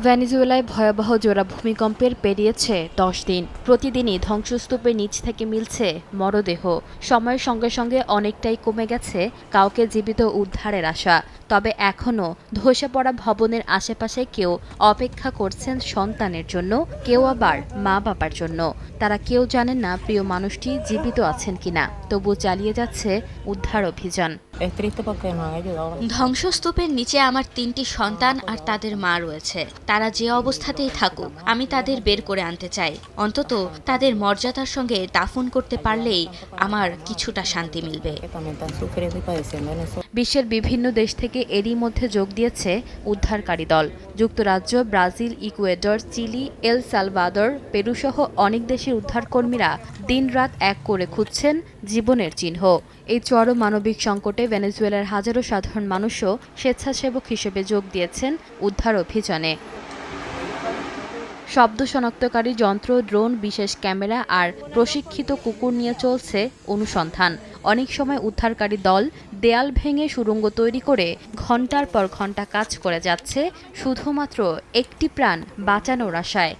ভেনেজুয়েলায় ভয়াবহ জোড়া ভূমিকম্পের পেরিয়েছে ১০ দিন। প্রতিদিনই ধ্বংসস্তূপের নিচ থেকে মিলছে মরদেহ। সময়ের সঙ্গে সঙ্গে অনেকটাই কমে গেছে কাউকে জীবিত উদ্ধারের আশা। তবে এখনও ধসে পড়া ভবনের আশেপাশে কেউ অপেক্ষা করছেন সন্তানের জন্য, কেউ আবার মা বাবার জন্য। তারা কেউ জানেন না প্রিয় মানুষটি জীবিত আছেন কিনা, তবু চালিয়ে যাচ্ছে উদ্ধার অভিযান। ধ্বংসস্তূপের নিচে আমার ৩টি সন্তান আর তাদের মা রয়েছে। তারা যে অবস্থাতেই থাকুক, আমি তাদের বের করে আনতে চাই। অন্তত তাদের মর্যাদার সঙ্গে দাফন করতে পারলেই আমার কিছুটা শান্তি মিলবে। বিশ্বের বিভিন্ন দেশ থেকে এরই মধ্যে যোগ দিয়েছে উদ্ধারকারী দল। যুক্তরাজ্য, Brazil, Ecuador, Chile, El Salvador, পেরুসহ অনেক দেশের উদ্ধারকর্মীরা দিনরাত এক করে খুঁজছেন জীবনের চিহ্ন। এই চরম মানবিক সংকটে ভেনেজুয়েলার হাজারো সাধারণ মানুষও স্বেচ্ছাসেবক হিসেবে যোগ দিয়েছেন উদ্ধার অভিযানে। শব্দ শনাক্তকারী যন্ত্র, ড্রোন, বিশেষ ক্যামেরা আর প্রশিক্ষিত কুকুর নিয়ে চলছে অনুসন্ধান। অনেক সময় উদ্ধারকারী দল দেয়াল ভেঙে সুড়ঙ্গ তৈরি করে ঘণ্টার পর ঘণ্টা কাজ করে যাচ্ছে শুধুমাত্র একটি প্রাণ বাঁচানোর আশায়।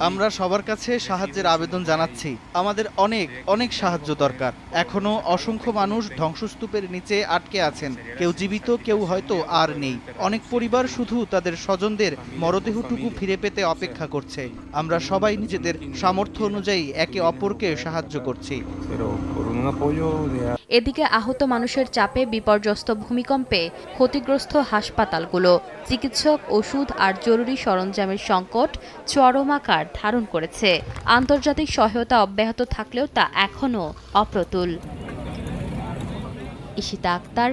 আমরা সবার কাছে সাহায্যের আবেদন জানাচ্ছি। আমাদের অনেক অনেক সাহায্য দরকার। এখনো অসংখ্য মানুষ ধ্বংসস্তূপের নিচে আটকে আছেন। কেউ জীবিত, কেউ হয়তো আর নেই। অনেক পরিবার শুধু তাদের স্বজনদের মরদেহটুকু ফিরে পেতে অপেক্ষা করছে। আমরা সবাই নিজেদের সামর্থ্য অনুযায়ী একে অপরকে সাহায্য করছি। এদিকে আহত মানুষের চাপে বিপর্যস্ত ভূমিকম্পে ক্ষতিগ্রস্ত হাসপাতালগুলো। চিকিৎসক, ওষুধ আর জরুরি সরঞ্জামের সংকট চরম আকার ধারণ করেছে। আন্তর্জাতিক সহায়তা অব্যাহত থাকলেও তা এখনও অপ্রতুল। ঈশিতা আক্তার,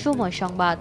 সময় সংবাদ।